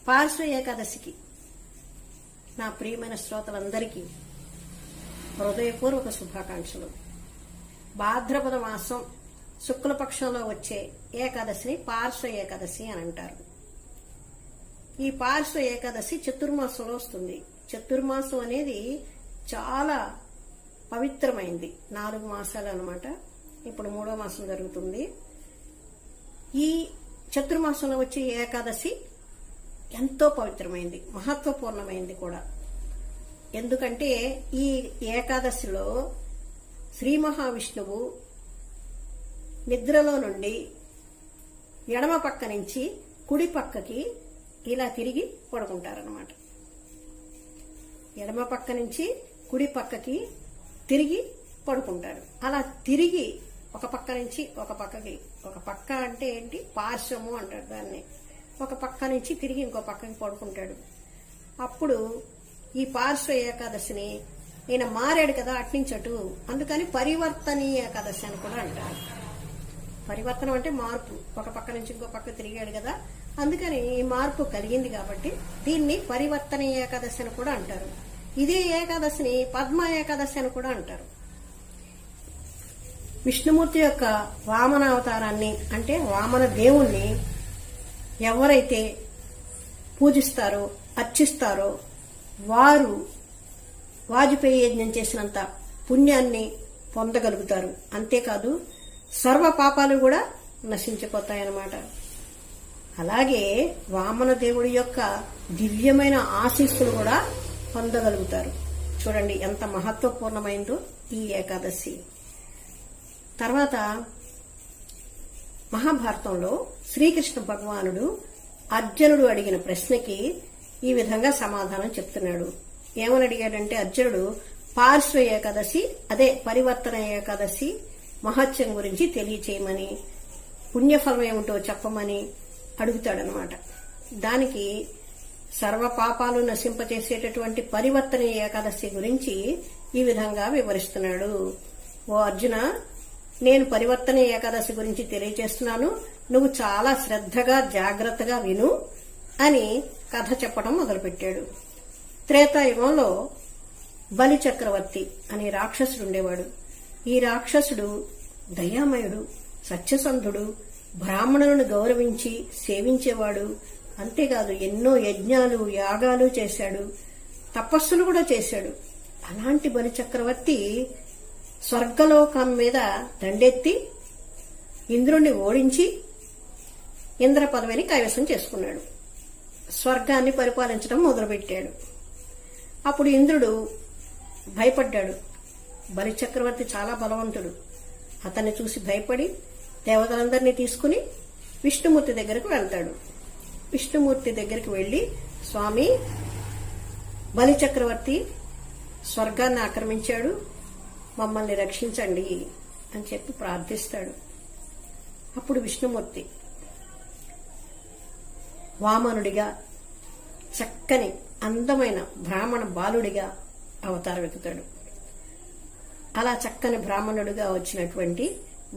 పార్శ్వ ఏకాదశికి నా ప్రియమైన శ్రోతలందరికీ హృదయపూర్వక శుభాకాంక్షలు. భాద్రపద మాసం శుక్లపక్షంలో వచ్చే ఏకాదశిని పార్శ్వ ఏకాదశి అని అంటారు. ఈ పార్శ్వ ఏకాదశి చతుర్మాసంలో వస్తుంది. చతుర్మాసం అనేది చాలా పవిత్రమైంది. 4 మాసాలు అన్నమాట. ఇప్పుడు 3వ మాసం జరుగుతుంది. ఈ చతుర్మాసంలో వచ్చే ఏకాదశి ఎంతో పవిత్రమైంది, మహత్వపూర్ణమైంది కూడా. ఎందుకంటే ఈ ఏకాదశిలో శ్రీ మహావిష్ణువు నిద్రలో నుండి ఎడమ పక్క నుంచి కుడి పక్కకి ఇలా తిరిగి పడుకుంటారన్నమాట. ఎడమ పక్క నుంచి కుడి పక్కకి తిరిగి పడుకుంటారు. అలా తిరిగి ఒక పక్క నుంచి ఒక పక్కకి, ఒక పక్క అంటే ఏంటి, పార్శ్వము అంటారు దాన్ని. ఒక పక్క నుంచి తిరిగి ఇంకో పక్కకి పడుకుంటాడు. అప్పుడు ఈ పార్శ్వ ఏకాదశిని ఈయన మారాడు కదా అట్నుంచి అటు, అందుకని పరివర్తనీయ ఏకాదశి అని కూడా అంటారు. పరివర్తనం అంటే మార్పు, ఒక పక్క నుంచి ఇంకో పక్క తిరిగాడు కదా, అందుకని ఈ మార్పు కలిగింది కాబట్టి దీన్ని పరివర్తనీయ ఏకాదశి అని కూడా అంటారు. ఇదే ఏకాదశిని పద్మ ఏకాదశి అని కూడా అంటారు. విష్ణుమూర్తి యొక్క వామన అవతారాన్ని అంటే వామన దేవుణ్ణి ఎవరైతే పూజిస్తారో అర్చిస్తారో వారు వాజపేయి యజ్ఞం చేసినంత పుణ్యాన్ని పొందగలుగుతారు. అంతేకాదు సర్వ పాపాలు కూడా నశించిపోతాయన్నమాట. అలాగే వామన దేవుడి యొక్క దివ్యమైన ఆశీస్సులు కూడా పొందగలుగుతారు. చూడండి ఎంత మహత్వపూర్ణమైందో ఈ ఏకాదశి. తర్వాత మహాభారతంలో శ్రీకృష్ణ భగవానుడు అర్జునుడు అడిగిన ప్రశ్నకి ఈ విధంగా సమాధానం చెప్తున్నాడు. ఏమని అడిగాడంటే అర్జునుడు పార్శ్వ ఏకాదశి, అదే పరివర్తన ఏకాదశి మహత్యం గురించి తెలియచేయమని, పుణ్యఫలం ఏమిటో చెప్పమని అడుగుతాడనమాట. దానికి సర్వ పాపాలు నశింపచేసేటటువంటి పరివర్తన ఏకాదశి గురించి ఈ విధంగా వివరిస్తున్నాడు. ఓ అర్జున, నేను పరివర్తన ఏకాదశి గురించి తెలియజేస్తున్నాను, నువ్వు చాలా శ్రద్ధగా జాగ్రత్తగా విను అని కథ చెప్పడం మొదలుపెట్టాడు. త్రేతాయుగంలో బలి చక్రవర్తి అనే రాక్షసుడు ఉండేవాడు. ఈ రాక్షసుడు దయామయుడు, సత్యసంధుడు, బ్రాహ్మణులను గౌరవించి సేవించేవాడు. అంతేకాదు ఎన్నో యజ్ఞాలు యాగాలు చేశాడు, తపస్సులు కూడా చేశాడు. అలాంటి బలి చక్రవర్తి స్వర్గలోకం మీద దండెత్తి ఇంద్రుణ్ణి ఓడించి ఇంద్ర పదవిని కైవసం చేసుకున్నాడు. స్వర్గాన్ని పరిపాలించడం మొదలుపెట్టాడు. అప్పుడు ఇంద్రుడు భయపడ్డాడు. బలి చక్రవర్తి చాలా బలవంతుడు. అతన్ని చూసి భయపడి దేవతలందరినీ తీసుకుని విష్ణుమూర్తి దగ్గరకు వెళ్తాడు. విష్ణుమూర్తి దగ్గరికి వెళ్లి, స్వామి, బలి చక్రవర్తి స్వర్గాన్ని ఆక్రమించాడు, మమ్మల్ని రక్షించండి అని చెప్పి ప్రార్థిస్తాడు. అప్పుడు విష్ణుమూర్తి వామనుడిగా చక్కని అందమైన బ్రాహ్మణ బాలుడిగా అవతారం ఎత్తుతాడు. అలా చక్కని బ్రాహ్మణుడిగా వచ్చినటువంటి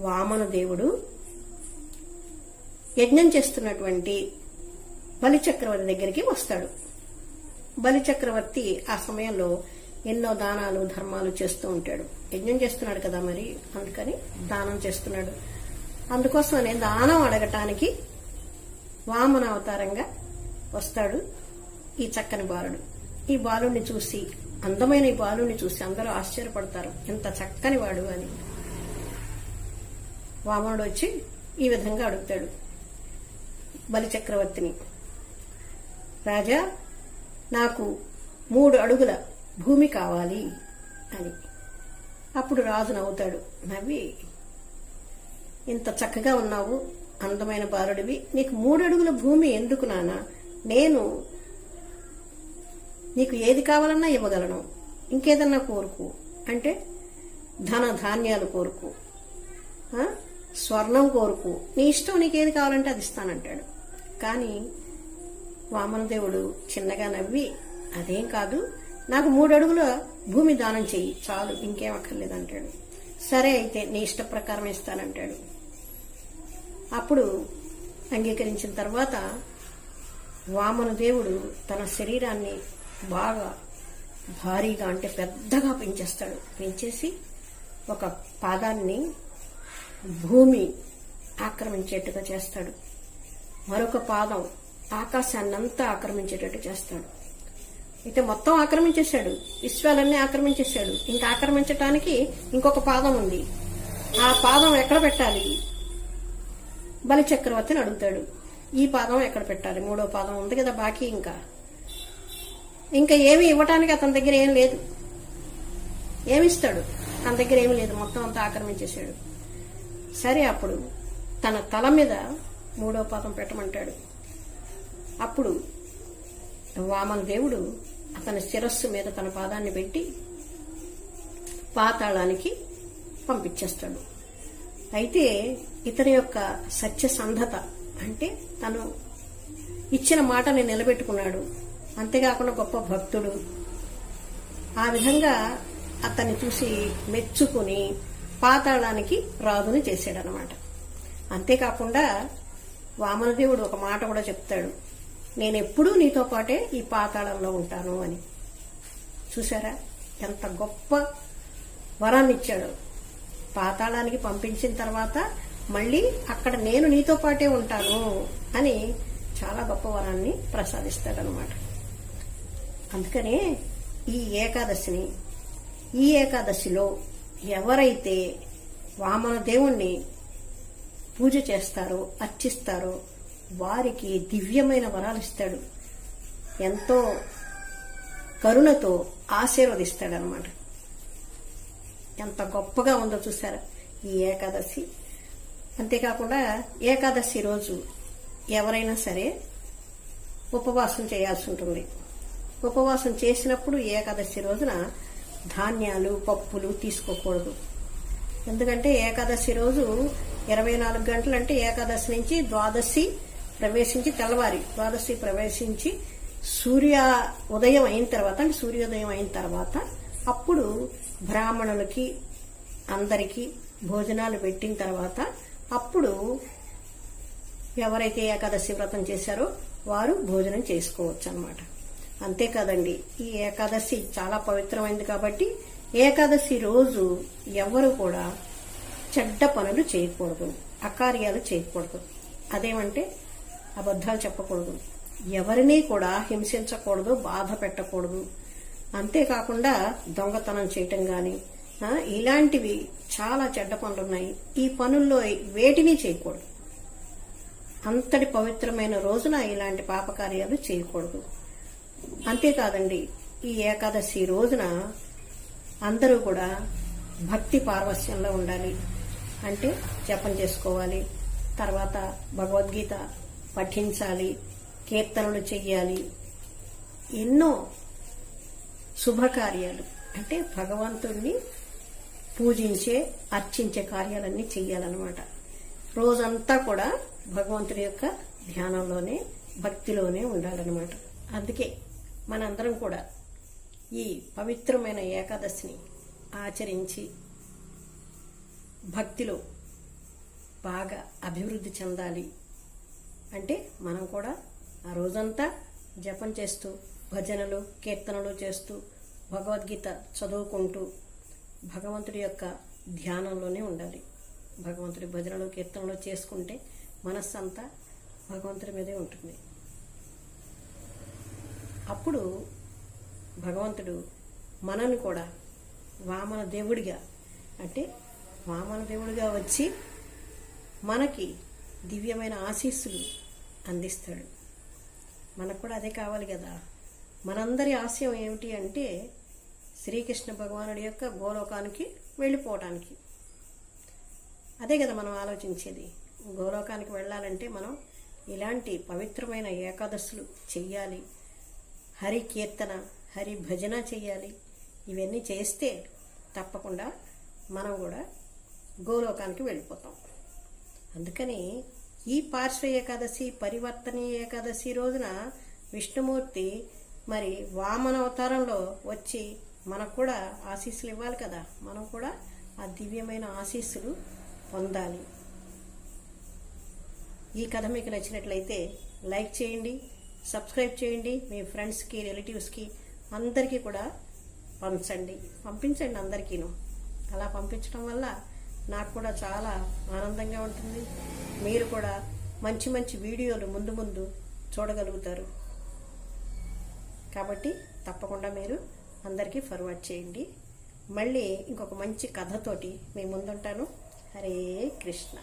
వామన దేవుడు యజ్ఞం చేస్తున్నటువంటి బలిచక్రవర్తి దగ్గరికి వస్తాడు. బలిచక్రవర్తి ఆ సమయంలో ఎన్నో దానాలు ధర్మాలు చేస్తూ ఉంటాడు. యజ్ఞం చేస్తున్నాడు కదా, మరి అందుకని దానం చేస్తున్నాడు. అందుకోసమనే దానం అడగటానికి వామన అవతారంగా వస్తాడు ఈ చక్కని బాలుడు. ఈ బాలుడిని చూసి, అందమైన ఈ బాలుడిని చూసి అందరూ ఆశ్చర్యపడతారు, ఎంత చక్కని వాడు అని. వామనుడు వచ్చి ఈ విధంగా అడుగుతాడు బలి చక్రవర్తిని, రాజా, నాకు 3 అడుగుల భూమి కావాలి అని. అప్పుడు రాజు నవ్వుతాడు. నవ్వి, ఇంత చక్కగా ఉన్నావు, అందమైన బాలుడివి, నీకు 3 అడుగుల భూమి ఎందుకు నాన్న? నేను నీకు ఏది కావాలన్నా ఇవ్వగలను, ఇంకేదన్నా కోరుకు అంటే ధన ధాన్యాలు కోరుకు, స్వర్ణం కోరుకు, నీ ఇష్టం, నీకేది కావాలంటే అది ఇస్తానంటాడు. కానీ వామనదేవుడు చిన్నగా నవ్వి, అదేం కాదు, నాకు 3 అడుగుల భూమి దానం చెయ్యి చాలు, ఇంకేం అక్కర్లేదంటాడు. సరే అయితే నీ ఇష్ట ప్రకారం ఇస్తానంటాడు. అప్పుడు అంగీకరించిన తర్వాత వామనదేవుడు తన శరీరాన్ని బాగా భారీగా అంటే పెద్దగా పెంచేస్తాడు. పెంచేసి ఒక పాదాన్ని భూమి ఆక్రమించేట్టుగా చేస్తాడు, మరొక పాదం ఆకాశాన్నంతా ఆక్రమించేటట్టు చేస్తాడు. అయితే మొత్తం ఆక్రమించేశాడు, విశ్వాలన్నీ ఆక్రమించేశాడు. ఇంకా ఆక్రమించటానికి ఇంకొక పాదం ఉంది. ఆ పాదం ఎక్కడ పెట్టాలి? బలి చక్రవర్తిని అడుగుతాడు. ఈ పాదం ఎక్కడ పెట్టాలి? మూడో పాదం ఉంది కదా బాకీ. ఇంకా ఏమి ఇవ్వటానికి అతని దగ్గర ఏం లేదు. ఏమిస్తాడు? తన దగ్గర ఏమి లేదు, మొత్తం అంతా ఆక్రమించేశాడు. సరే, అప్పుడు తన తల మీద మూడో పాదం పెట్టమంటాడు. అప్పుడు వామన దేవుడు అతని శిరస్సు మీద తన పాదాన్ని పెట్టి పాతాళానికి పంపించేస్తాడు. అయితే ఇతని యొక్క సత్యసంధత అంటే తను ఇచ్చిన మాటని నిలబెట్టుకున్నాడు. అంతేకాకుండా గొప్ప భక్తుడు. ఆ విధంగా అతన్ని చూసి మెచ్చుకుని పాతాళానికి రాజుని చేశాడనమాట. అంతేకాకుండా వామనదేవుడు ఒక మాట కూడా చెప్తాడు, నేనెప్పుడూ నీతో పాటే ఈ పాతాళంలో ఉంటాను అని. చూసారా ఎంత గొప్ప వరాన్ని ఇచ్చాడు. పాతాళానికి పంపించిన తర్వాత మళ్ళీ అక్కడ నేను నీతో పాటే ఉంటాను అని చాలా గొప్ప వరాన్ని ప్రసాదిస్తాడనమాట. అందుకనే ఈ ఏకాదశిలో ఎవరైతే వామన దేవుణ్ణి పూజ చేస్తారో, అర్చిస్తారో వారికి దివ్యమైన వరాలు ఇస్తాడు. ఎంతో కరుణతో ఆశీర్వదిస్తాడనమాట. ఎంత గొప్పగా ఉందో చూసారా ఈ ఏకాదశి. అంతేకాకుండా ఏకాదశి రోజు ఎవరైనా సరే ఉపవాసం చేయాల్సి ఉంటుంది. ఉపవాసం చేసినప్పుడు ఏకాదశి రోజున ధాన్యాలు, పప్పులు తీసుకోకూడదు. ఎందుకంటే ఏకాదశి రోజు 24 గంటలు అంటే ఏకాదశి నుంచి ద్వాదశి ప్రవేశించి తెల్లవారి ద్వాదశి ప్రవేశించి సూర్యోదయం అయిన తర్వాత అప్పుడు బ్రాహ్మణులకి అందరికీ భోజనాలు పెట్టిన తర్వాత అప్పుడు ఎవరైతే ఏకాదశి వ్రతం చేశారో వారు భోజనం చేసుకోవచ్చు అన్నమాట. అంతేకాదండి, ఈ ఏకాదశి చాలా పవిత్రమైంది కాబట్టి ఏకాదశి రోజు ఎవరు కూడా చెడ్డ పనులు చేయకూడదు, అకార్యాలు చేయకూడదు. అదేమంటే అబద్ధాలు చెప్పకూడదు, ఎవరినీ కూడా హింసించకూడదు, బాధ పెట్టకూడదు. అంతేకాకుండా దొంగతనం చేయటం గాని ఇలాంటివి చాలా చెడ్డ పనులు ఉన్నాయి. ఈ పనుల్లో వేటిని చేయకూడదు. అంతటి పవిత్రమైన రోజున ఇలాంటి పాపకార్యాలు చేయకూడదు. అంతేకాదండి, ఈ ఏకాదశి రోజున అందరూ కూడా భక్తి పార్వశ్యంలో ఉండాలి. అంటే జపం చేసుకోవాలి, తర్వాత భగవద్గీత పఠించాలి, కీర్తనలు చెయ్యాలి. ఎన్నో శుభకార్యాలు అంటే భగవంతుణ్ణి పూజించే, అర్చించే కార్యాలన్నీ చెయ్యాలన్నమాట. రోజంతా కూడా భగవంతుడి యొక్క ధ్యానంలోనే, భక్తిలోనే ఉండాలన్నమాట. అందుకే మనందరం కూడా ఈ పవిత్రమైన ఏకాదశిని ఆచరించి భక్తిలో బాగా అభివృద్ధి చెందాలి. అంటే మనం కూడా ఆ రోజంతా జపం చేస్తూ, భజనలు, కీర్తనలు చేస్తూ, భగవద్గీత చదువుకుంటూ భగవంతుడి యొక్క ధ్యానంలోనే ఉండాలి. భగవంతుడి భజనలు, కీర్తనలు చేసుకుంటే మనస్సంతా భగవంతుడి మీదే ఉంటుంది. అప్పుడు భగవంతుడు మనల్ని కూడా వామన దేవుడిగా వచ్చి మనకి దివ్యమైన ఆశీస్సులు అందిస్తాడు. మనకు కూడా అదే కావాలి కదా. మనందరి ఆశయం ఏమిటి అంటే శ్రీకృష్ణ భగవానుడి యొక్క గోలోకానికి వెళ్ళిపోవటానికి. అదే కదా మనం ఆలోచించేది. గోలోకానికి వెళ్ళాలంటే మనం ఇలాంటి పవిత్రమైన ఏకాదశులు చెయ్యాలి, హరి కీర్తన, హరి భజన చెయ్యాలి. ఇవన్నీ చేస్తే తప్పకుండా మనం కూడా గోలోకానికి వెళ్ళిపోతాం. అందుకని ఈ పార్శ్వ ఏకాదశి, పరివర్తనీ ఏకాదశి రోజున విష్ణుమూర్తి మరి వామన అవతారంలో వచ్చి మనకు కూడా ఆశీస్సులు ఇవ్వాలి కదా. మనం కూడా ఆ దివ్యమైన ఆశీస్సులు పొందాలి. ఈ కథ మీకు నచ్చినట్లయితే లైక్ చేయండి, సబ్స్క్రైబ్ చేయండి. మీ ఫ్రెండ్స్కి, రిలేటివ్స్కి అందరికీ కూడా పంపించండి అందరికీను. అలా పంపించడం వల్ల నాకు కూడా చాలా ఆనందంగా ఉంటుంది. మీరు కూడా మంచి మంచి వీడియోలు ముందు ముందు చూడగలుగుతారు. కాబట్టి తప్పకుండా మీరు అందరికీ ఫార్వర్డ్ చేయండి. మళ్ళీ ఇంకొక మంచి కథతోటి మీ ముందుంటాను. హరే కృష్ణ.